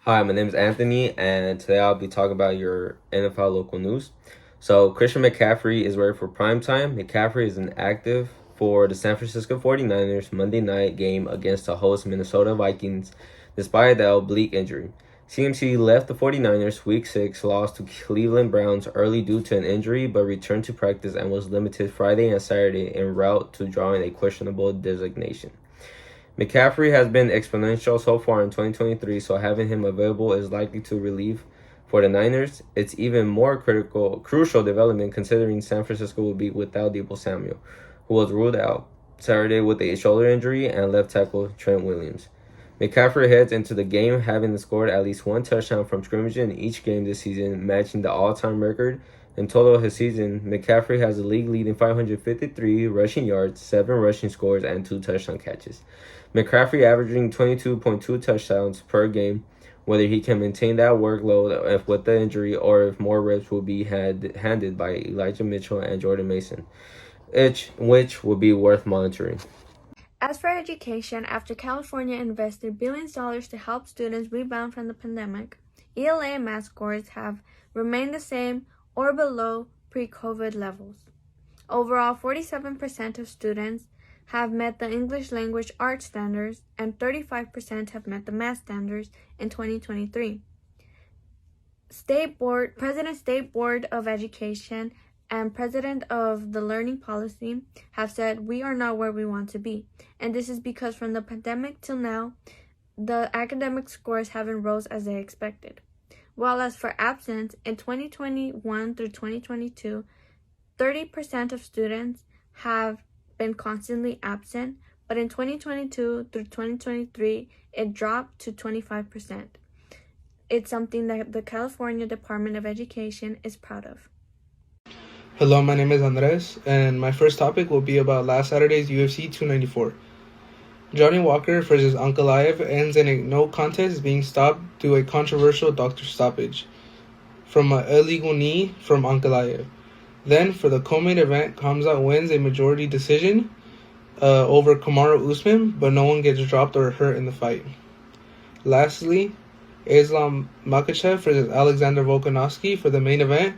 Hi, my name is Anthony, and today I'll be talking about your NFL local news. So, Christian McCaffrey is ready for prime time. McCaffrey is inactive for the San Francisco 49ers Monday night game against the host Minnesota Vikings, despite the oblique injury. CMC left the 49ers Week 6 loss to Cleveland Browns early due to an injury, but returned to practice and was limited Friday and Saturday en route to drawing a questionable designation. McCaffrey has been exponential so far in 2023, so having him available is likely to relieve for the Niners. It's even more crucial development considering San Francisco will be without Deebo Samuel, who was ruled out Saturday with a shoulder injury, and left tackle Trent Williams. McCaffrey heads into the game having scored at least one touchdown from scrimmage in each game this season, matching the all-time record. In total his season, McCaffrey has the league-leading 553 rushing yards, 7 rushing scores, and 2 touchdown catches. McCaffrey averaging 22.2 touchdowns per game. Whether he can maintain that workload with the injury or if more reps will be handed by Elijah Mitchell and Jordan Mason, which will be worth monitoring. As for education, after California invested billions of dollars to help students rebound from the pandemic, ELA and math scores have remained the same or below pre-COVID levels. Overall, 47% of students have met the English language arts standards and 35% have met the math standards in 2023. President State Board of Education and President of the Learning Policy have said we are not where we want to be. And this is because from the pandemic till now, the academic scores haven't rose as they expected. While as for absence, in 2021 through 2022, 30% of students have been constantly absent, but in 2022 through 2023, it dropped to 25%. It's something that the California Department of Education is proud of. Hello, my name is Andres, and my first topic will be about last Saturday's UFC 294. Johnny Walker versus Ankalaev ends in a no contest being stopped due to a controversial doctor stoppage from an illegal knee from Ankalaev. Then, for the co-main event, Khamzat wins a majority decision over Kamaru Usman, but no one gets dropped or hurt in the fight. Lastly, Islam Makhachev versus Alexander Volkanovski for the main event.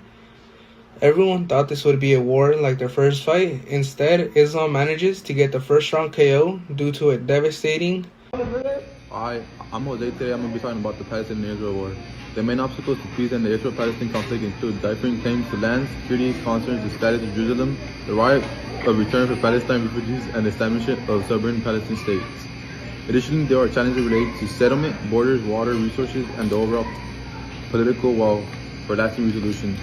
Everyone thought this would be a war like their first fight. Instead, Islam manages to get the first round KO due to a devastating... I'm Jose. Today I'm going to be talking about the Palestinian-Israel war. The main obstacles to peace in the Israel-Palestine conflict include differing claims to land, security concerns, the status of Jerusalem, the right of return for Palestine refugees, and the establishment of sovereign Palestinian states. Additionally, there are challenges related to settlement, borders, water, resources, and the overall political will for lasting resolution.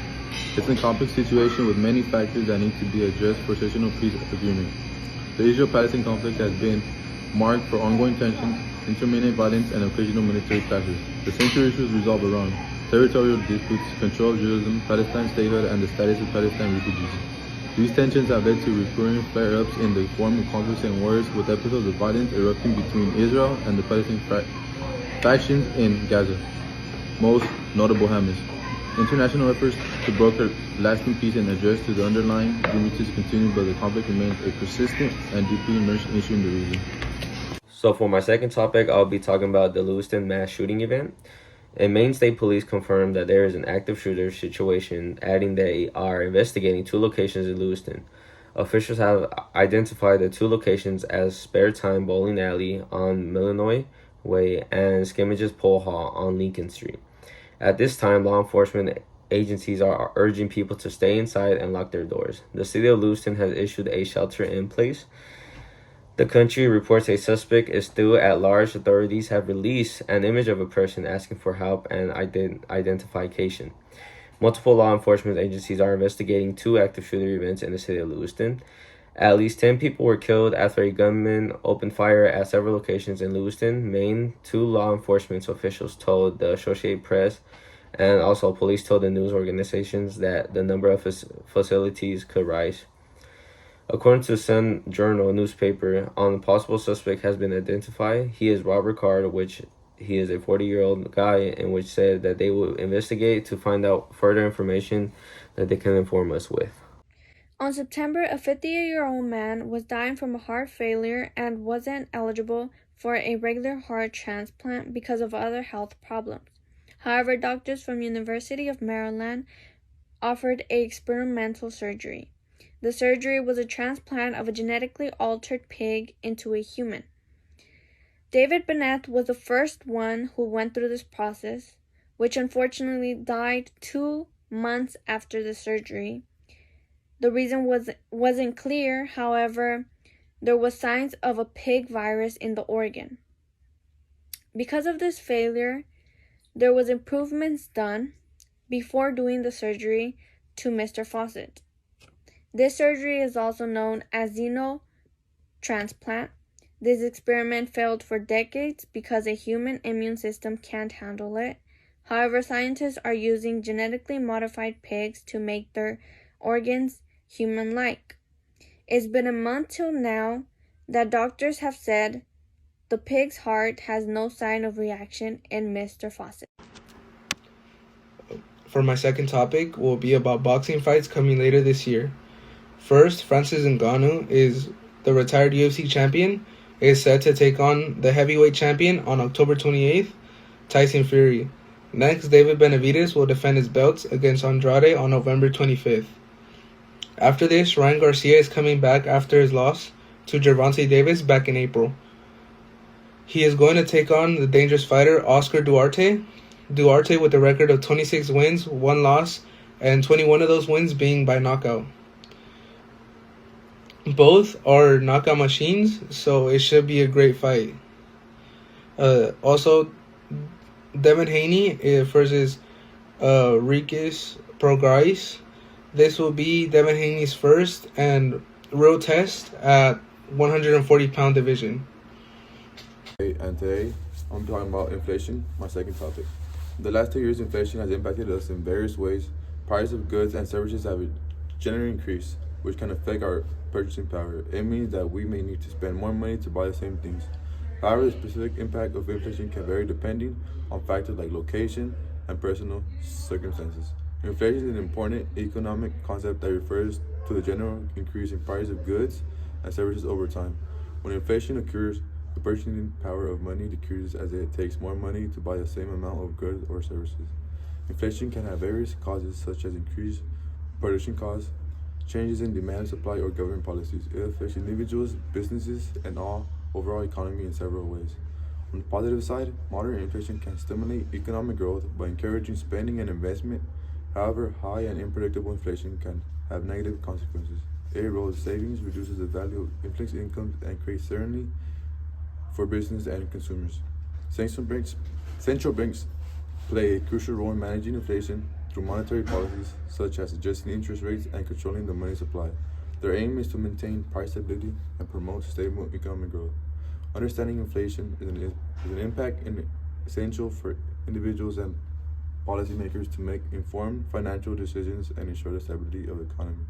It's a complex situation with many factors that need to be addressed for sessional peace agreement. The Israel-Palestine conflict has been marked for ongoing tensions, intermittent violence, and occasional military clashes. The central issues resolve around territorial disputes, control of Jerusalem, Palestine statehood, and the status of Palestine refugees. These tensions have led to recurring flare-ups in the form of conflicts and wars, with episodes of violence erupting between Israel and the Palestinian factions in Gaza, most notable Hamas. International efforts to broker lasting peace and address to the underlying grievances continue, but the conflict remains a persistent and deeply immersed issue in the region. So for my second topic, I'll be talking about the Lewiston mass shooting event. And Maine State Police confirmed that there is an active shooter situation, adding they are investigating 2 locations in Lewiston. Officials have identified the 2 locations as Spare Time Bowling Alley on Illinois Way and Skimmage's Pole Hall on Lincoln Street. At this time, law enforcement agencies are urging people to stay inside and lock their doors. The city of Lewiston has issued a shelter in place. The country reports a suspect is still at large. Authorities have released an image of a person asking for help and identification. Multiple law enforcement agencies are investigating 2 active shooter events in the city of Lewiston. At least 10 people were killed after a gunman opened fire at several locations in Lewiston, Maine. 2 law enforcement officials told the Associated Press, and also police told the news organizations that the number of facilities could rise. According to the Sun Journal newspaper, the possible suspect has been identified. He is Robert Card, which he is a 40-year-old guy, in which said that they will investigate to find out further information that they can inform us with. On September, a 50-year-old man was dying from a heart failure and wasn't eligible for a regular heart transplant because of other health problems. However, doctors from University of Maryland offered a experimental surgery. The surgery was a transplant of a genetically altered pig into a human. David Bennett was the first one who went through this process, which unfortunately died 2 months after the surgery. The reason wasn't clear, however, there was signs of a pig virus in the organ. Because of this failure, there was improvements done before doing the surgery to Mr. Fawcett. This surgery is also known as xenotransplant. This experiment failed for decades because a human immune system can't handle it. However, scientists are using genetically modified pigs to make their organs human-like. It's been a month till now that doctors have said the pig's heart has no sign of reaction in Mr. Fawcett. For my second topic will be about boxing fights coming later this year. First, Francis Ngannou is the retired UFC champion, is set to take on the heavyweight champion on October 28th, Tyson Fury. Next, David Benavidez will defend his belts against Andrade on November 25th. After this, Ryan Garcia is coming back after his loss to Gervonta Davis back in April. He is going to take on the dangerous fighter Oscar Duarte. Duarte with a record of 26 wins, 1 loss, and 21 of those wins being by knockout. Both are knockout machines, so it should be a great fight. Also, Devin Haney versus Rickis Prograis. This will be Devin Haney's first and real test at 140-pound division. And today, I'm talking about inflation, my second topic. The last 2 years, inflation has impacted us in various ways. Prices of goods and services have generally increased, which can affect our purchasing power. It means that we may need to spend more money to buy the same things. However, the specific impact of inflation can vary depending on factors like location and personal circumstances. Inflation is an important economic concept that refers to the general increase in price of goods and services over time. When inflation occurs, the purchasing power of money decreases as it takes more money to buy the same amount of goods or services. Inflation can have various causes such as increased production costs, changes in demand, supply, or government policies. It affects individuals, businesses, and all overall economy in several ways. On the positive side, moderate inflation can stimulate economic growth by encouraging spending and investment. However, high and unpredictable inflation can have negative consequences. It erodes savings, reduces the value of inflation incomes, and creates certainty for business and consumers. Central banks play a crucial role in managing inflation through monetary policies such as adjusting interest rates and controlling the money supply. Their aim is to maintain price stability and promote stable economic growth. Understanding inflation is an impact and essential for individuals and policymakers to make informed financial decisions and ensure the stability of the economy.